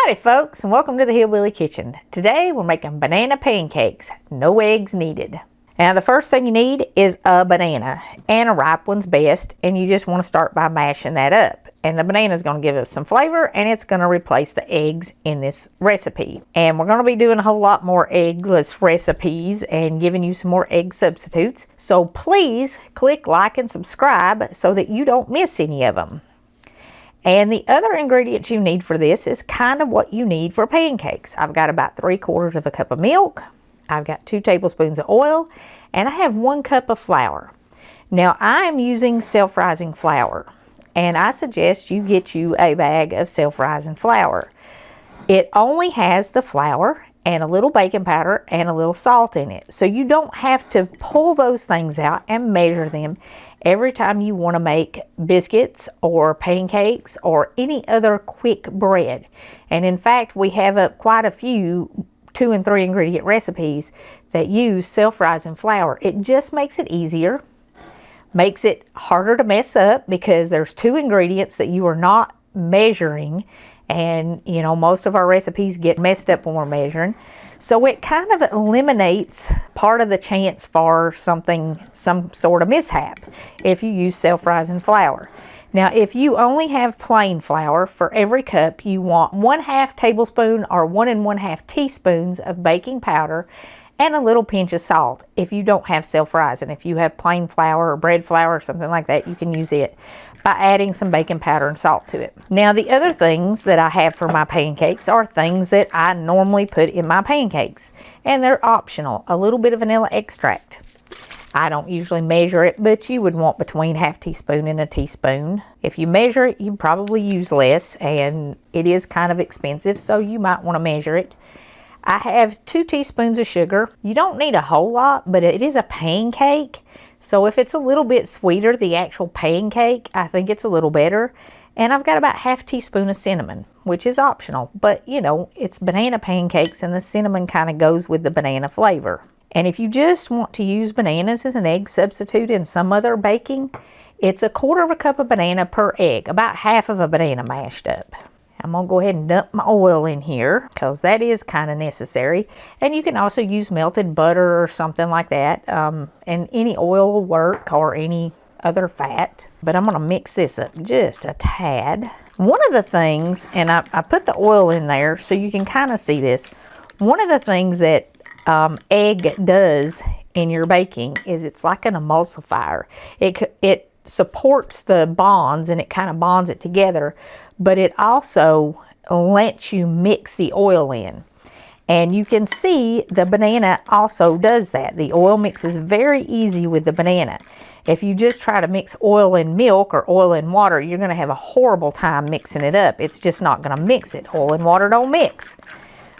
Howdy folks, and welcome to the Hillbilly Kitchen. Today we're making banana pancakes, no eggs needed. Now the first thing you need is a banana, and a ripe one's best, and you just want to start by mashing that up. And the banana is going to give us some flavor, and it's going to replace the eggs in this recipe. And we're going to be doing a whole lot more eggless recipes and giving you some more egg substitutes. So please click like and subscribe so that you don't miss any of them. And the other ingredients you need for this is kind of what you need for pancakes. I've got about 3/4 of a cup of milk. I've got 2 tablespoons of oil, and I have 1 cup of flour. Now I am using self-rising flour, and I suggest you get you a bag of self-rising flour. It only has the flour and a little baking powder and a little salt in it. So you don't have to pull those things out and measure them every time you want to make biscuits or pancakes or any other quick bread. And in fact, we have quite a few 2 and 3 ingredient recipes that use self-rising flour. It just makes it easier, makes it harder to mess up because there's 2 ingredients that you are not measuring. And you know, most of our recipes get messed up when we're measuring. So it kind of eliminates part of the chance for some sort of mishap if you use self-rising flour. Now, if you only have plain flour, for every cup you want 1/2 tablespoon or 1 1/2 teaspoons of baking powder and a little pinch of salt. If you don't have self-rising, if you have plain flour or bread flour or something like that, you can use it by adding some baking powder and salt to it. Now the other things that I have for my pancakes are things that I normally put in my pancakes, and they're optional. A little bit of vanilla extract. I don't usually measure it, but you would want between 1/2 teaspoon and 1 teaspoon. If you measure it, you probably use less, and it is kind of expensive, so you might want to measure it. I have 2 teaspoons of sugar. You don't need a whole lot, but it is a pancake. So if it's a little bit sweeter, the actual pancake, I think it's a little better. And I've got about 1/2 teaspoon of cinnamon, which is optional. But, you know, it's banana pancakes and the cinnamon kind of goes with the banana flavor. And if you just want to use bananas as an egg substitute in some other baking, it's 1/4 cup of banana per egg, about 1/2 of a banana mashed up. I'm going to go ahead and dump my oil in here because that is kind of necessary. And you can also use melted butter or something like that. And any oil will work, or any other fat. But I'm going to mix this up just a tad. One of the things, and I put the oil in there so you can kind of see this. One of the things that egg does in your baking is it's like an emulsifier. It supports the bonds and it kind of bonds it together, but it also lets you mix the oil in. And you can see the banana also does that. The oil mixes very easy with the banana. If you just try to mix oil and milk or oil and water, you're going to have a horrible time mixing it up. It's just not going to mix it. Oil and water don't mix.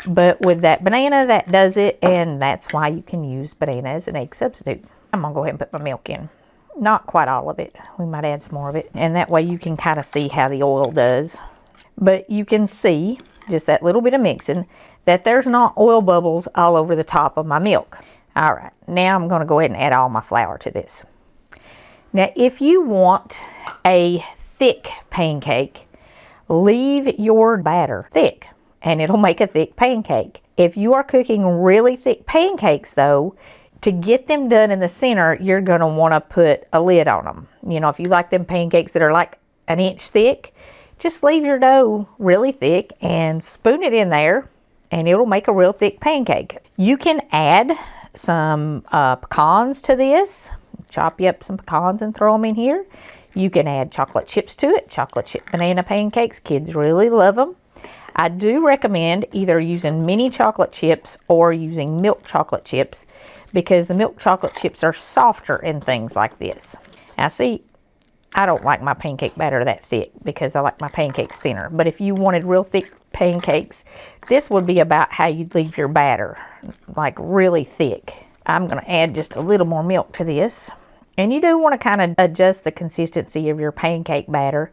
But with that banana, that does it, and that's why you can use banana as an egg substitute. I'm going to go ahead and put my milk in. Not quite all of it. We might add some more of it. And that way you can kind of see how the oil does. But you can see, just that little bit of mixing, that there's not oil bubbles all over the top of my milk. All right, now I'm going to go ahead and add all my flour to this. Now, if you want a thick pancake, leave your batter thick, and it'll make a thick pancake. If you are cooking really thick pancakes, though, to get them done in the center, you're going to want to put a lid on them. You know, if you like them pancakes that are like 1 inch thick, just leave your dough really thick and spoon it in there, and it'll make a real thick pancake. You can add some pecans to this. Chop you up some pecans and throw them in here. You can add chocolate chips to it. Chocolate chip banana pancakes. Kids really love them. I do recommend either using mini chocolate chips or using milk chocolate chips, because the milk chocolate chips are softer in things like this. Now see, I don't like my pancake batter that thick because I like my pancakes thinner. But if you wanted real thick pancakes, this would be about how you'd leave your batter, like really thick. I'm going to add just a little more milk to this. And you do want to kind of adjust the consistency of your pancake batter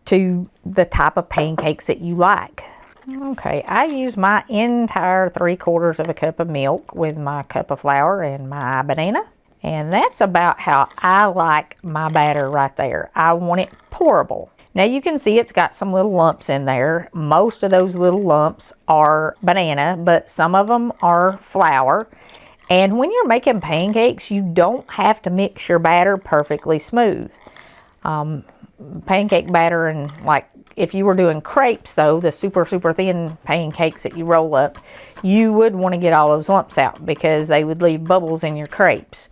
to the type of pancakes that you like. Okay, I use my entire 3/4 of a cup of milk with my cup of flour and my banana. And that's about how I like my batter right there. I want it pourable. Now you can see it's got some little lumps in there. Most of those little lumps are banana, but some of them are flour. And when you're making pancakes, you don't have to mix your batter perfectly smooth. Pancake batter, and like if you were doing crepes though, the super thin pancakes that you roll up, you would want to get all those lumps out because they would leave bubbles in your crepes.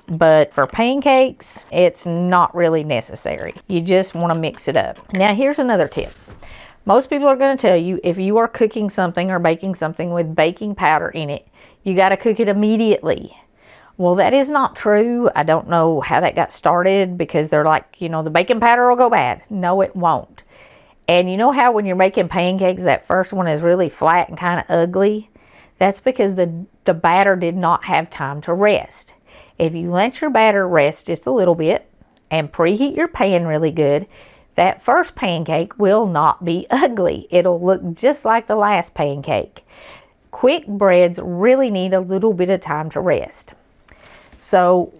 But for pancakes, it's not really necessary. You just want to mix it up. Now here's another tip. Most people are going to tell you if you are cooking something or baking something with baking powder in it, you got to cook it immediately. Well, that is not true. I don't know how that got started because they're like, you know, the baking powder will go bad. No, it won't. And you know how when you're making pancakes, that first one is really flat and kind of ugly? That's because the batter did not have time to rest. If you let your batter rest just a little bit and preheat your pan really good, that first pancake will not be ugly. It'll look just like the last pancake. Quick breads really need a little bit of time to rest. So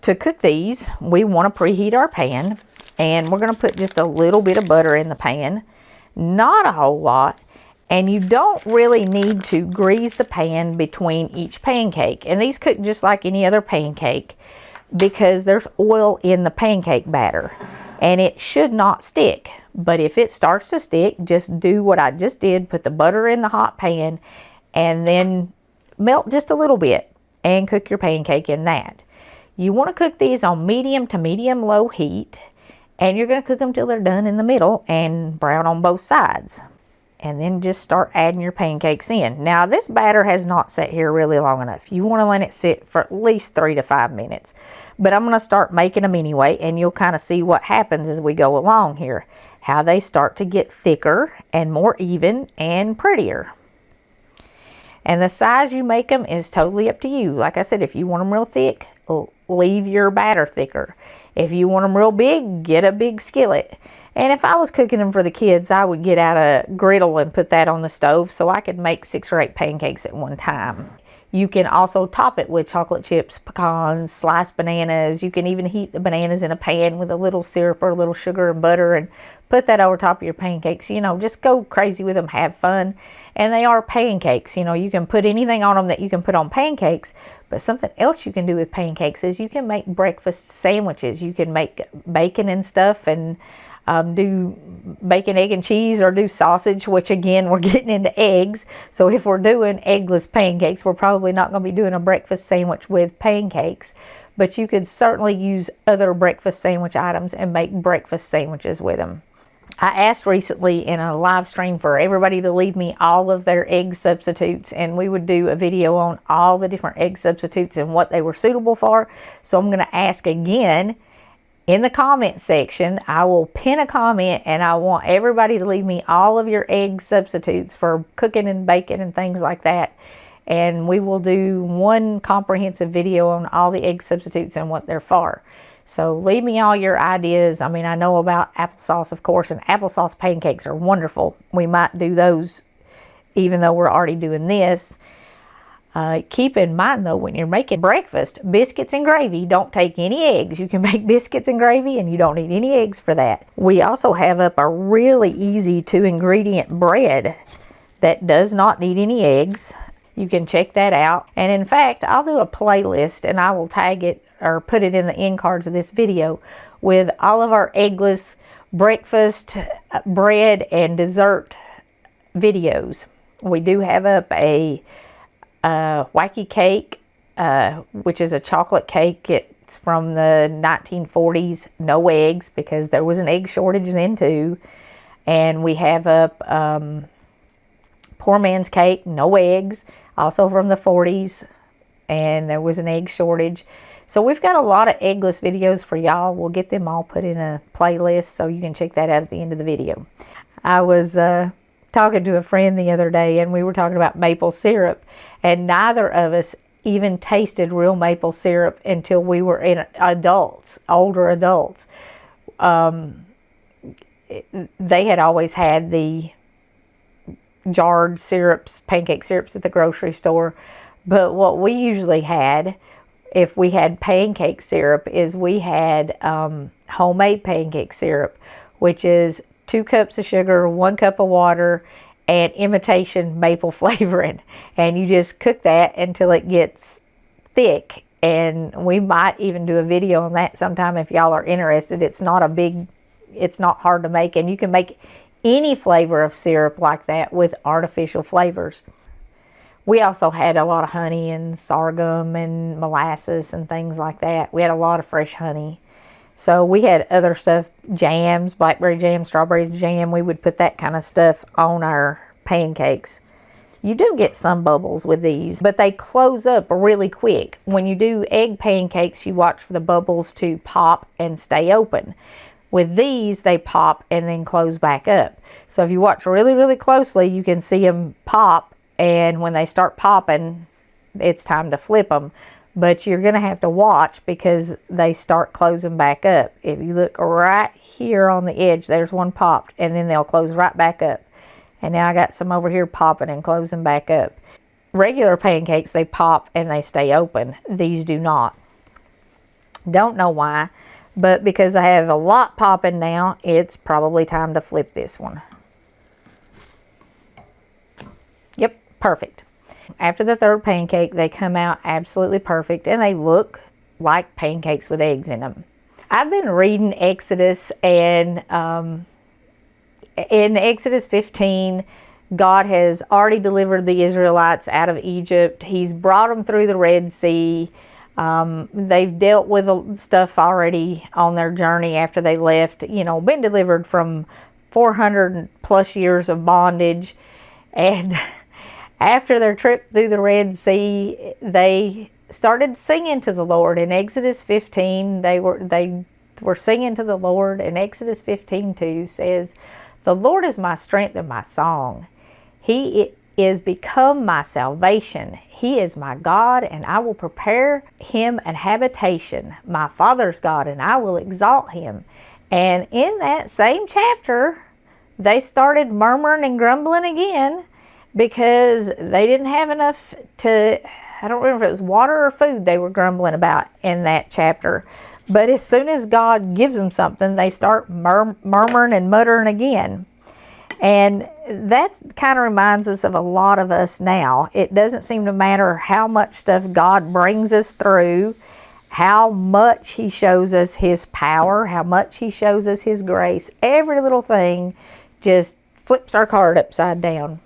to cook these, we want to preheat our pan, and we're going to put just a little bit of butter in the pan, not a whole lot. And you don't really need to grease the pan between each pancake. And these cook just like any other pancake because there's oil in the pancake batter and it should not stick. But if it starts to stick, just do what I just did. Put the butter in the hot pan and then melt just a little bit and cook your pancake in that. You want to cook these on medium to medium low heat, and you're going to cook them till they're done in the middle and brown on both sides. And then just start adding your pancakes in. Now this batter has not sat here really long enough. You want to let it sit for at least 3 to 5 minutes. But I'm going to start making them anyway, and you'll kind of see what happens as we go along here. How they start to get thicker and more even and prettier. And the size you make them is totally up to you. Like I said, if you want them real thick, leave your batter thicker. If you want them real big, get a big skillet. And if I was cooking them for the kids, I would get out a griddle and put that on the stove so I could make 6 or 8 pancakes at one time. You can also top it with chocolate chips, pecans, sliced bananas. You can even heat the bananas in a pan with a little syrup or a little sugar and butter and put that over top of your pancakes. You know, just go crazy with them, have fun. And they are pancakes. You know, you can put anything on them that you can put on pancakes. But something else you can do with pancakes is you can make breakfast sandwiches. You can make bacon and stuff and do bacon, egg, and cheese, or do sausage, which again, we're getting into eggs. So if we're doing eggless pancakes, we're probably not going to be doing a breakfast sandwich with pancakes. But you could certainly use other breakfast sandwich items and make breakfast sandwiches with them. I asked recently in a live stream for everybody to leave me all of their egg substitutes, and we would do a video on all the different egg substitutes and what they were suitable for. So I'm going to ask again in the comment section. I will pin a comment, and I want everybody to leave me all of your egg substitutes for cooking and baking and things like that. And we will do one comprehensive video on all the egg substitutes and what they're for. So leave me all your ideas. I mean, I know about applesauce, of course, and applesauce pancakes are wonderful. We might do those even though we're already doing this. Keep in mind, though, when you're making breakfast, biscuits and gravy, don't take any eggs. You can make biscuits and gravy, and you don't need any eggs for that. We also have up a really easy 2-ingredient bread that does not need any eggs. You can check that out. And in fact, I'll do a playlist, and I will tag it or put it in the end cards of this video with all of our eggless breakfast, bread, and dessert videos. We do have up a wacky cake, which is a chocolate cake. It's from the 1940s, no eggs, because there was an egg shortage then too. And we have up poor man's cake, no eggs, also from the 40s, and there was an egg shortage. So we've got a lot of eggless videos for y'all. We'll get them all put in a playlist so you can check that out at the end of the video. I was talking to a friend the other day, and we were talking about maple syrup, and neither of us even tasted real maple syrup until we were adults, older adults. They had always had the jarred syrups, pancake syrups at the grocery store, but what we usually had, if we had pancake syrup, is we had homemade pancake syrup, which is 2 cups of sugar, 1 cup of water, and imitation maple flavoring. And you just cook that until it gets thick. And we might even do a video on that sometime if y'all are interested. It's not hard to make, and you can make any flavor of syrup like that with artificial flavors. We also had a lot of honey and sorghum and molasses and things like that. We had a lot of fresh honey. So we had other stuff, jams, blackberry jam, strawberries jam. We would put that kind of stuff on our pancakes. You do get some bubbles with these, but they close up really quick. When you do egg pancakes, you watch for the bubbles to pop and stay open. With these, they pop and then close back up. So if you watch really, really closely, you can see them pop, and when they start popping, it's time to flip them. But you're going to have to watch because they start closing back up. If you look right here on the edge, there's one popped, and then they'll close right back up. And now I got some over here popping and closing back up. Regular pancakes, they pop and they stay open. These do not. Don't know why, but because I have a lot popping now, it's probably time to flip this one. Yep, perfect. After the third pancake, they come out absolutely perfect, and they look like pancakes with eggs in them. I've been reading Exodus, and in Exodus 15, God has already delivered the Israelites out of Egypt. He's brought them through the Red Sea. They've dealt with stuff already on their journey after they left, been delivered from 400 plus years of bondage. And after their trip through the Red Sea, they started singing to the Lord. In Exodus 15, they were singing to the Lord. And Exodus 15:2 says, "The Lord is my strength and my song. He is become my salvation. He is my God, and I will prepare him an habitation, my father's God, and I will exalt him." And in that same chapter, they started murmuring and grumbling again because they didn't have enough to, I don't remember if it was water or food they were grumbling about in that chapter. But as soon as God gives them something, they start murmuring and muttering again. And that kind of reminds us of a lot of us now. It doesn't seem to matter how much stuff God brings us through, how much he shows us his power, how much he shows us his grace. Every little thing just flips our card upside down.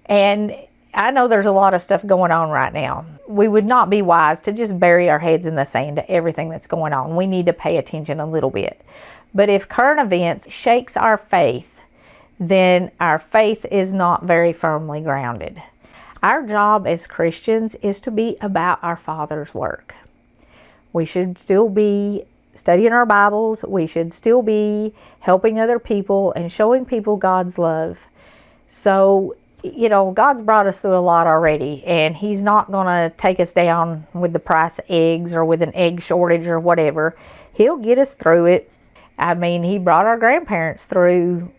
And I know there's a lot of stuff going on right now. We would not be wise to just bury our heads in the sand to everything that's going on. We need to pay attention a little bit. But if current events shakes our faith, then our faith is not very firmly grounded. Our job as Christians is to be about our Father's work. We should still be studying our Bibles. We should still be helping other people and showing people God's love. So, God's brought us through a lot already, and he's not going to take us down with the price of eggs or with an egg shortage or whatever. He'll get us through it. I mean, he brought our grandparents through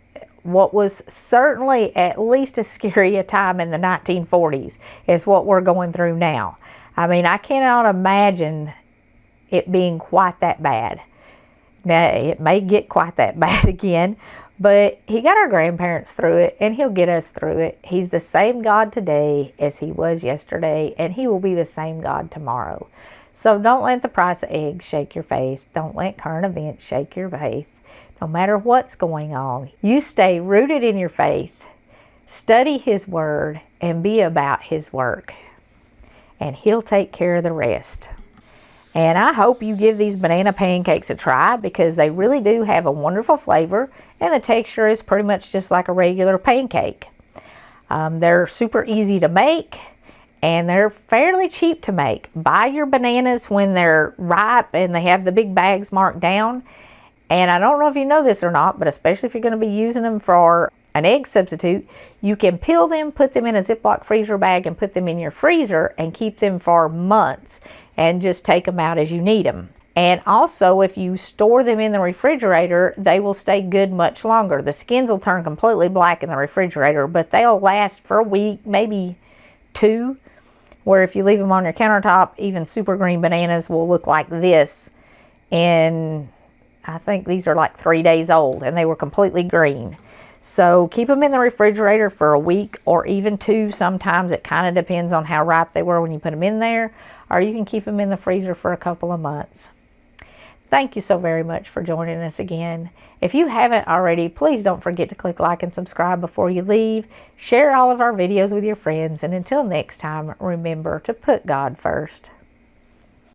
what was certainly at least as scary a time in the 1940s as what we're going through now. I mean, I cannot imagine it being quite that bad. Now, it may get quite that bad again, but he got our grandparents through it, and he'll get us through it. He's the same God today as he was yesterday, and he will be the same God tomorrow. So don't let the price of eggs shake your faith. Don't let current events shake your faith. No matter what's going on, you stay rooted in your faith, study his word, and be about his work. And he'll take care of the rest. And I hope you give these banana pancakes a try because they really do have a wonderful flavor, and the texture is pretty much just like a regular pancake. They're super easy to make, and they're fairly cheap to make. Buy your bananas when they're ripe and they have the big bags marked down. And I don't know if you know this or not, but especially if you're going to be using them for an egg substitute, you can peel them, put them in a Ziploc freezer bag, and put them in your freezer and keep them for months and just take them out as you need them. And also, if you store them in the refrigerator, they will stay good much longer. The skins will turn completely black in the refrigerator, but they'll last for a week, maybe 2, where if you leave them on your countertop, even super green bananas will look like this in, I think these are like 3 days old, and they were completely green. So keep them in the refrigerator for a week or even 2. Sometimes it kind of depends on how ripe they were when you put them in there, or you can keep them in the freezer for a couple of months. Thank you so very much for joining us again. If you haven't already, please don't forget to click like and subscribe before you leave. Share all of our videos with your friends, and until next time, remember to put God first.